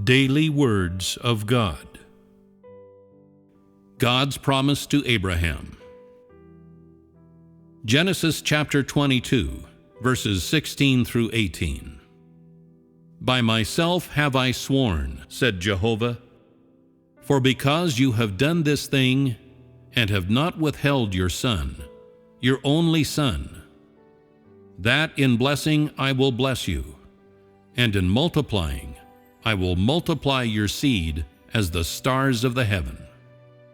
Daily Words of God. God's promise to Abraham. Genesis chapter 22, verses 16 through 18. By myself have I sworn, said Jehovah, for because you have done this thing, and have not withheld your son, your only son, that in blessing I will bless you, and in multiplying I will multiply your seed as the stars of the heaven,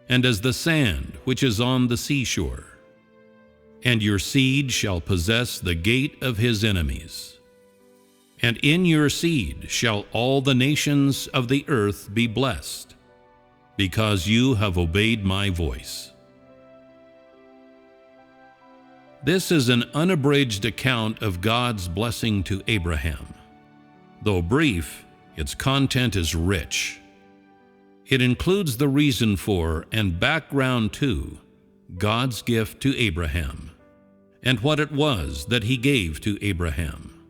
and as the sand which is on the seashore. And your seed shall possess the gate of his enemies. And in your seed shall all the nations of the earth be blessed, because you have obeyed my voice. This is an unabridged account of God's blessing to Abraham. Though brief, its content is rich. It includes the reason for and background to God's gift to Abraham, and what it was that he gave to Abraham.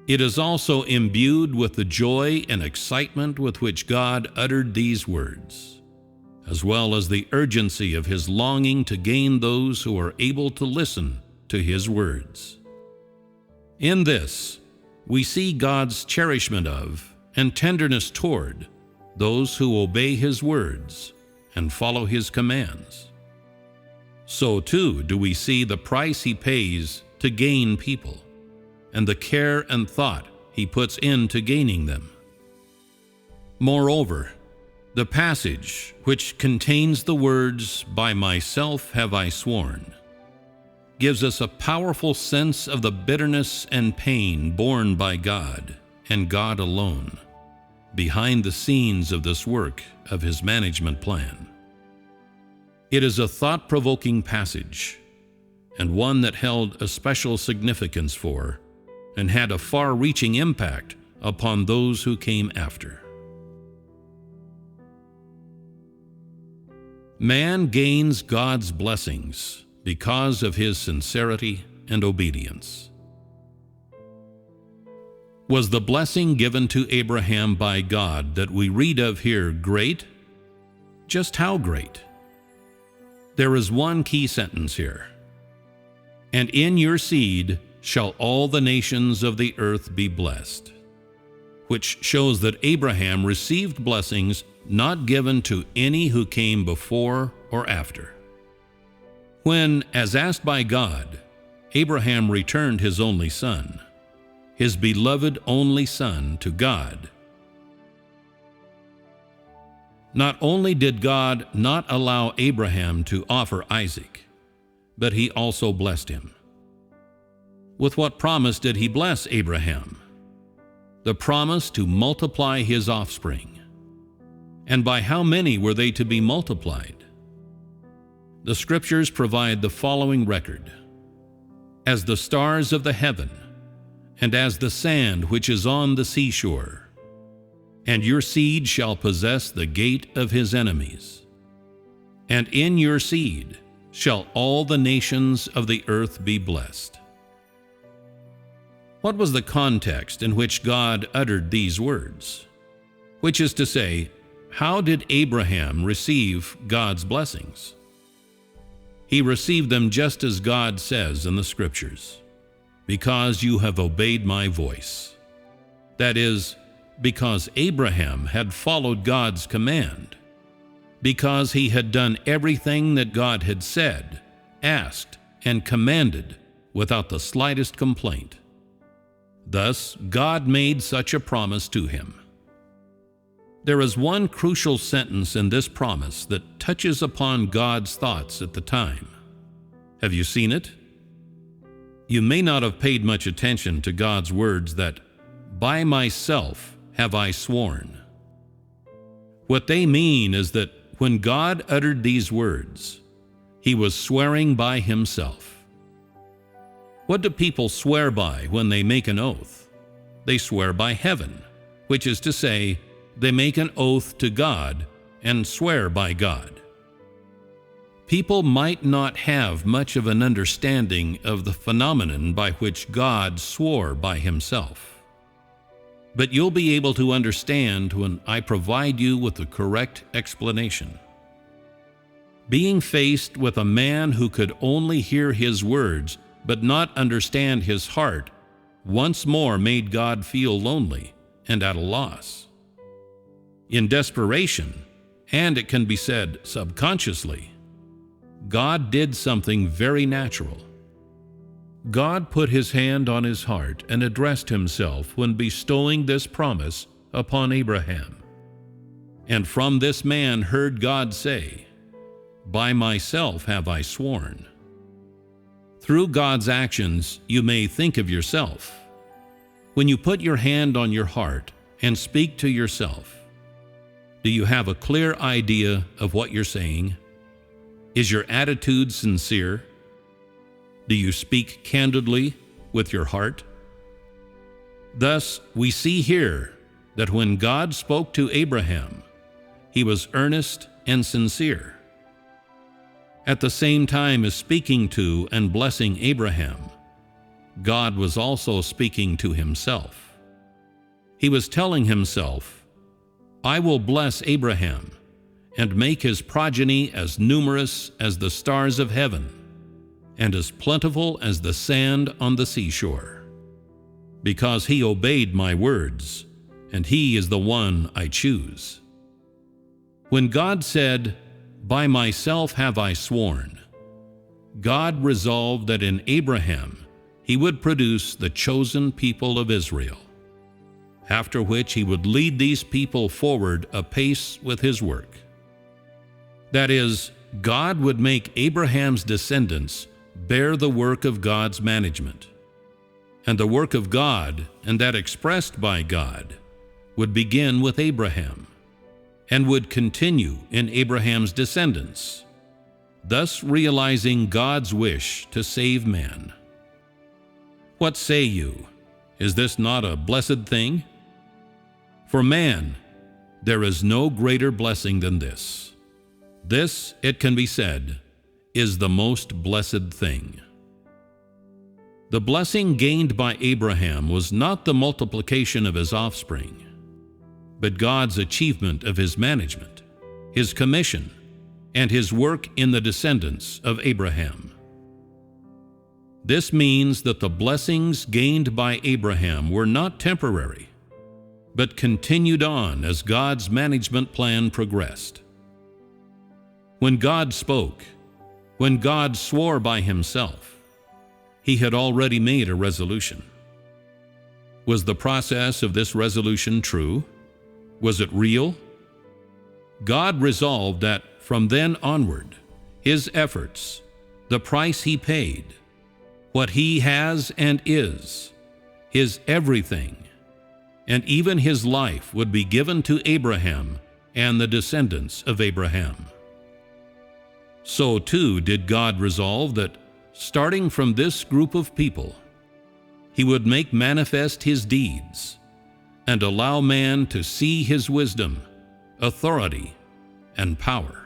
It is also imbued with the joy and excitement with which God uttered these words, as well as the urgency of his longing to gain those who are able to listen to his words. In this, we see God's cherishment of and tenderness toward those who obey his words and follow his commands. So too do we see the price he pays to gain people, and the care and thought he puts into gaining them. Moreover, the passage which contains the words, "By myself have I sworn," gives us a powerful sense of the bitterness and pain borne by God, and God alone, behind the scenes of this work of his management plan. It is a thought-provoking passage, and one that held a special significance for, and had a far-reaching impact upon those who came after. Man gains God's blessings because of his sincerity and obedience. Was the blessing given to Abraham by God that we read of here great? Just how great? There is one key sentence here. And in your seed shall all the nations of the earth be blessed, which shows that Abraham received blessings not given to any who came before or after. When, as asked by God, Abraham returned his only son, his beloved only son, to God, not only did God not allow Abraham to offer Isaac, but he also blessed him. With what promise did he bless Abraham? The promise to multiply his offspring. And by how many were they to be multiplied? The Scriptures provide the following record: as the stars of the heaven, and as the sand which is on the seashore. And your seed shall possess the gate of his enemies. And in your seed shall all the nations of the earth be blessed. What was the context in which God uttered these words? Which is to say, how did Abraham receive God's blessings? He received them just as God says in the Scriptures, "Because you have obeyed my voice." That is, because Abraham had followed God's command, because he had done everything that God had said, asked, and commanded without the slightest complaint. Thus, God made such a promise to him. There is one crucial sentence in this promise that touches upon God's thoughts at the time. Have you seen it? You may not have paid much attention to God's words that, "By myself have I sworn." What they mean is that when God uttered these words, he was swearing by himself. What do people swear by when they make an oath? They swear by heaven, which is to say, they make an oath to God and swear by God. People might not have much of an understanding of the phenomenon by which God swore by himself. but you'll be able to understand when I provide you with the correct explanation. Being faced with a man who could only hear his words but not understand his heart once more made God feel lonely and at a loss. In desperation, and it can be said subconsciously, God did something very natural. God put his hand on his heart and addressed himself when bestowing this promise upon Abraham. And from this man heard God say, "By myself have I sworn." Through God's actions, you may think of yourself. When you put your hand on your heart and speak to yourself, do you have a clear idea of what you're saying? Is your attitude sincere? Do you speak candidly with your heart? Thus, we see here that when God spoke to Abraham, he was earnest and sincere. At the same time as speaking to and blessing Abraham, God was also speaking to himself. He was telling himself, "I will bless Abraham and make his progeny as numerous as the stars of heaven and as plentiful as the sand on the seashore, because he obeyed my words, and he is the one I choose." When God said, "By myself have I sworn," God resolved that in Abraham he would produce the chosen people of Israel, after which he would lead these people forward apace with his work. That is, God would make Abraham's descendants bear the work of God's management, and the work of God, and that expressed by God, would begin with Abraham, and would continue in Abraham's descendants, thus realizing God's wish to save man. What say you? Is this not a blessed thing? For man, there is no greater blessing than this. This, it can be said, is the most blessed thing. The blessing gained by Abraham was not the multiplication of his offspring, but God's achievement of his management, his commission, and his work in the descendants of Abraham. This means that the blessings gained by Abraham were not temporary, but continued on as God's management plan progressed. When God spoke, when God swore by himself, he had already made a resolution. Was the process of this resolution true? Was it real? God resolved that from then onward, his efforts, the price he paid, what he has and is, his everything, and even his life would be given to Abraham and the descendants of Abraham. So too did God resolve that, starting from this group of people, he would make manifest his deeds and allow man to see his wisdom, authority, and power.